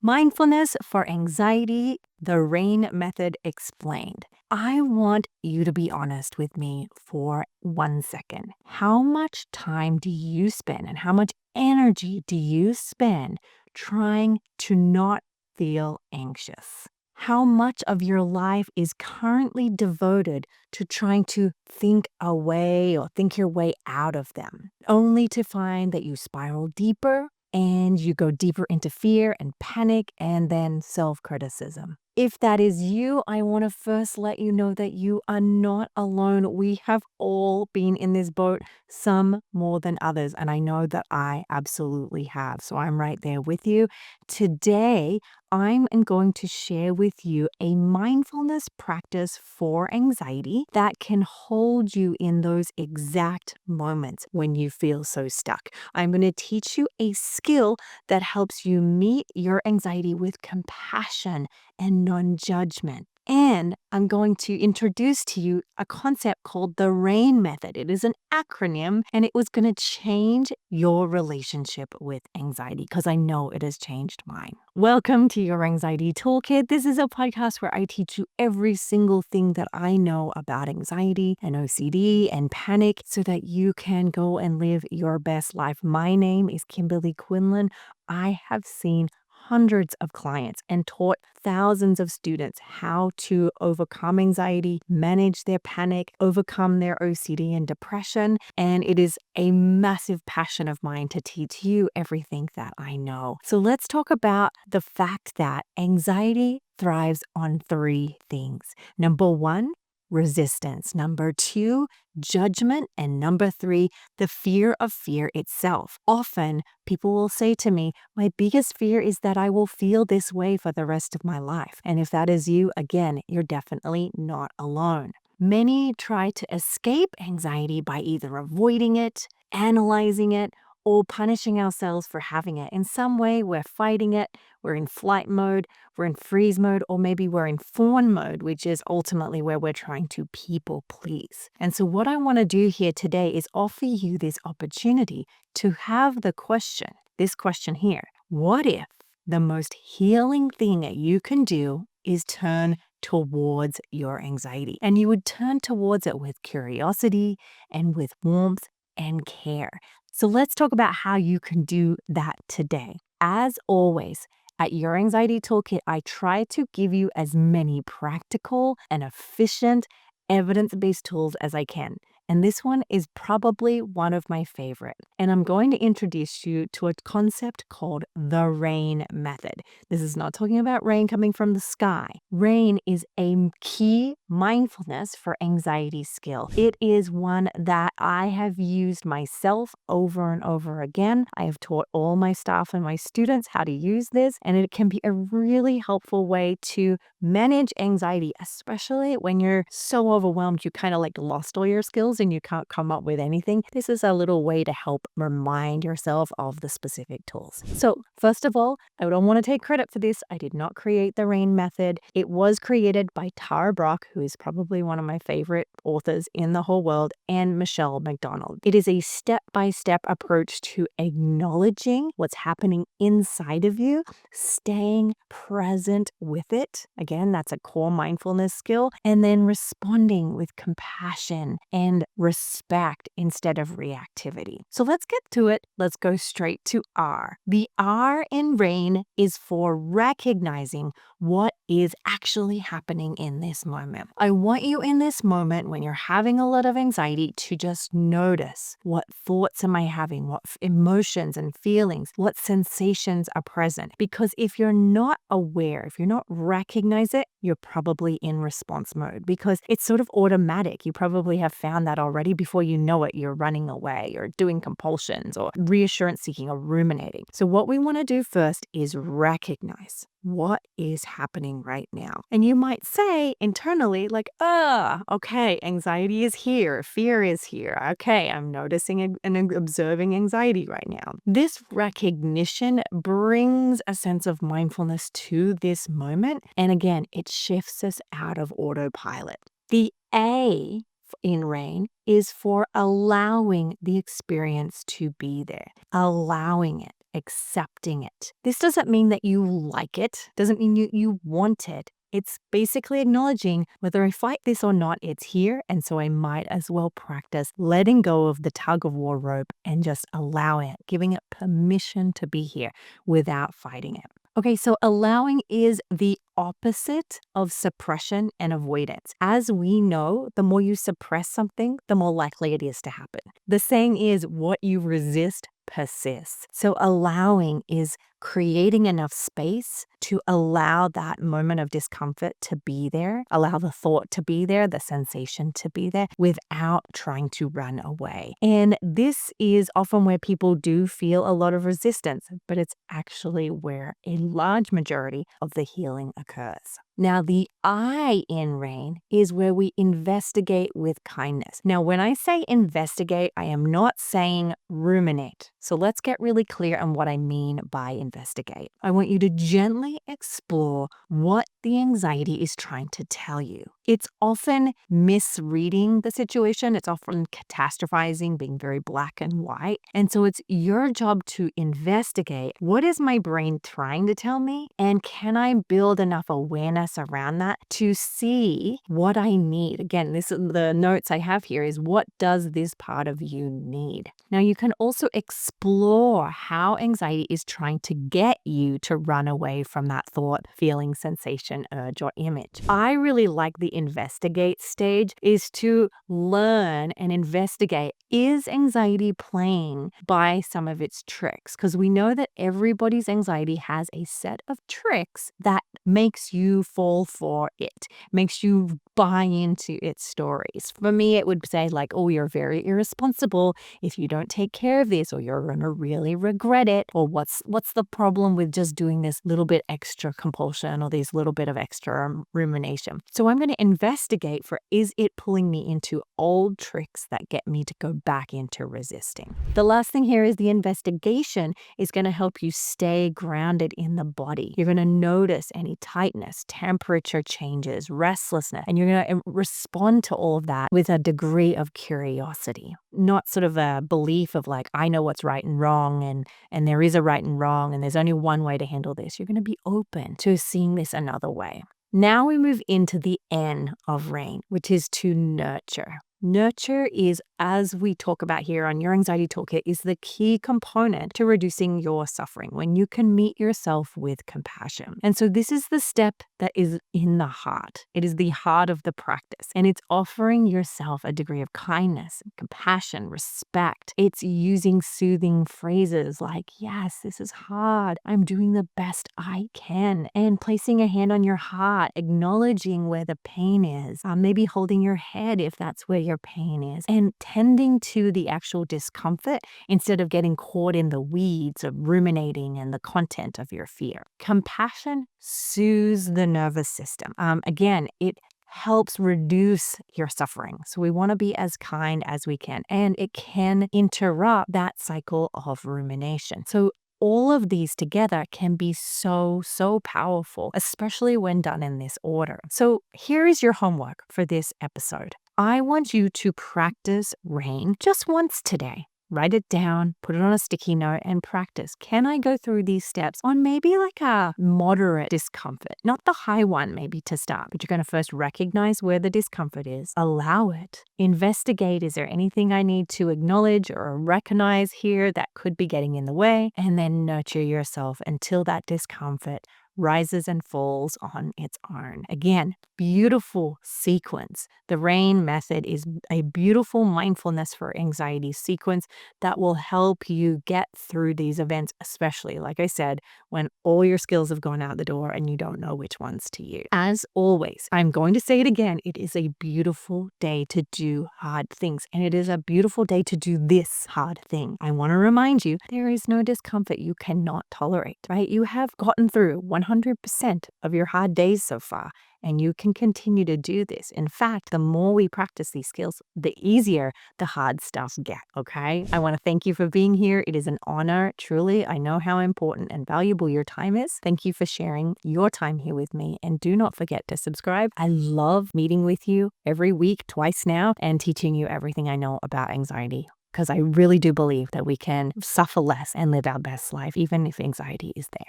Mindfulness for Anxiety, the RAIN Method Explained. I want you to be honest with me for 1 second. How much time do you spend and how much energy do you spend trying to not feel anxious? How much of your life is currently devoted to trying to think away or think your way out of them, only to find that you spiral deeper and you go deeper into fear and panic and then self-criticism? If that is you, I want to first let you know that you are not alone. We have all been in this boat, some more than others, and I know that I absolutely have. So I'm right there with you. Today, I'm going to share with you a mindfulness practice for anxiety that can hold you in those exact moments when you feel so stuck. I'm going to teach you a skill that helps you meet your anxiety with compassion and non-judgment. And I'm going to introduce to you a concept called the RAIN method. It is an acronym, and it was going to change your relationship with anxiety because I know it has changed mine. Welcome to your Anxiety Toolkit. This is a podcast where I teach you every single thing that I know about anxiety and OCD and panic so that you can go and live your best life. My name is Kimberly Quinlan. I have seen hundreds of clients and taught thousands of students how to overcome anxiety, manage their panic, overcome their OCD and depression. And it is a massive passion of mine to teach you everything that I know. So let's talk about the fact that anxiety thrives on three things. Number one, resistance. Number two, judgment. And number three, the fear of fear itself. Often people will say to me, my biggest fear is that I will feel this way for the rest of my life. And if that is you, again, you're definitely not alone. Many try to escape anxiety by either avoiding it, analyzing it, or punishing ourselves for having it. In some way, we're fighting it, we're in flight mode, we're in freeze mode, or maybe we're in fawn mode, which is ultimately where we're trying to people please. And so what I want to do here today is offer you this opportunity to have this question here. What if the most healing thing that you can do is turn towards your anxiety? And you would turn towards it with curiosity and with warmth and care. So let's talk about how you can do that today. As always, at Your Anxiety Toolkit, I try to give you as many practical and efficient evidence-based tools as I can. And this one is probably one of my favorite. And I'm going to introduce you to a concept called the RAIN method. This is not talking about rain coming from the sky. RAIN is a key mindfulness for anxiety skill. It is one that I have used myself over and over again. I have taught all my staff and my students how to use this, and it can be a really helpful way to manage anxiety, especially when you're so overwhelmed you kind of like lost all your skills and you can't come up with anything. This is a little way to help remind yourself of the specific tools. So first of all, I don't want to take credit for this. I did not create the RAIN method. It was created by Tara Brach, who is probably one of my favorite authors in the whole world, and Michelle McDonald. It is a step-by-step approach to acknowledging what's happening inside of you, staying present with it. Again, that's a core mindfulness skill. And then responding with compassion and respect instead of reactivity. So let's get to it. Let's go straight to R. The R in RAIN is for recognizing what is actually happening in this moment. I want you in this moment when you're having a lot of anxiety to just notice, what thoughts am I having? What emotions and feelings? What sensations are present? Because if you're not aware, if you're not recognize it, you're probably in response mode because it's sort of automatic. You probably have found that already. Before you know it, you're running away or doing compulsions or reassurance seeking or ruminating. So what we want to do first is recognize what is happening right now. And you might say internally, like, okay, anxiety is here, fear is here. Okay, I'm noticing and observing anxiety right now. This recognition brings a sense of mindfulness to this moment. And again, it shifts us out of autopilot. The A in RAIN is for allowing the experience to be there, allowing it. accepting it. This doesn't mean that you like it, doesn't mean you want it. It's basically acknowledging whether I fight this or not, it's here. And so I might as well practice letting go of the tug of war rope and just allowing it, giving it permission to be here without fighting it. Okay, so allowing is the opposite of suppression and avoidance. As we know, the more you suppress something, the more likely it is to happen. The saying is, what you resist persists. So allowing is creating enough space to allow that moment of discomfort to be there, allow the thought to be there, the sensation to be there without trying to run away. And this is often where people do feel a lot of resistance, but it's actually where a large majority of the healing occurs. Now, the I in RAIN is where we investigate with kindness. Now, when I say investigate, I am not saying ruminate. So let's get really clear on what I mean by investigate. I want you to gently explore what the anxiety is trying to tell you. It's often misreading the situation. It's often catastrophizing, being very black and white. And so it's your job to investigate, what is my brain trying to tell me? And can I build enough awareness around that to see what I need? Again, the notes I have here is, what does this part of you need? Now, you can also explore how anxiety is trying to get you to run away from that thought, feeling, sensation, urge, or image. I really like the investigate stage, is to learn and investigate, is anxiety playing by some of its tricks? Because we know that everybody's anxiety has a set of tricks that makes you fall for it, makes you buy into its stories. For me, it would say like, oh, you're very irresponsible if you don't take care of this, or you're going to really regret it, or what's the problem with just doing this little bit extra compulsion or this little bit of extra rumination. So I'm going to investigate for, is it pulling me into old tricks that get me to go back into resisting? The last thing here is the investigation is going to help you stay grounded in the body. You're going to notice any tightness, temperature changes, restlessness, and you're going to respond to all of that with a degree of curiosity, not sort of a belief of like, I know what's right and wrong, and there is a right and wrong, and there's only one way to handle this. You're going to be open to seeing this another way. Now we move into the N of RAIN, which is to nurture. Nurture is, as we talk about here on Your Anxiety Toolkit, is the key component to reducing your suffering, when you can meet yourself with compassion. And so this is the step that is in the heart. It is the heart of the practice, and it's offering yourself a degree of kindness, compassion, respect. It's using soothing phrases like, yes, this is hard, I'm doing the best I can, and placing a hand on your heart, acknowledging where the pain is, maybe holding your head if that's where your pain is, and tending to the actual discomfort instead of getting caught in the weeds of ruminating and the content of your fear. Compassion soothes the nervous system. Again, it helps reduce your suffering. So we want to be as kind as we can, and it can interrupt that cycle of rumination. So all of these together can be so powerful, especially when done in this order. So here is your homework for this episode. I want you to practice RAIN just once today. Write it down, put it on a sticky note, and practice. Can I go through these steps on maybe like a moderate discomfort? Not the high one maybe to start, but you're going to first recognize where the discomfort is. Allow it. Investigate, is there anything I need to acknowledge or recognize here that could be getting in the way? And then nurture yourself until that discomfort rises and falls on its own. Again, beautiful sequence. The RAIN method is a beautiful mindfulness for anxiety sequence that will help you get through these events, especially, like I said, when all your skills have gone out the door and you don't know which ones to use. As always, I'm going to say it again, it is a beautiful day to do hard things, and it is a beautiful day to do this hard thing. I want to remind you, there is no discomfort you cannot tolerate, right? You have gotten through 100% of your hard days so far, and you can continue to do this. In fact, the more we practice these skills, the easier the hard stuff gets, okay? I want to thank you for being here. It is an honor, truly. I know how important and valuable your time is. Thank you for sharing your time here with me, and do not forget to subscribe. I love meeting with you every week, twice now, and teaching you everything I know about anxiety. because I really do believe that we can suffer less and live our best life, even if anxiety is there.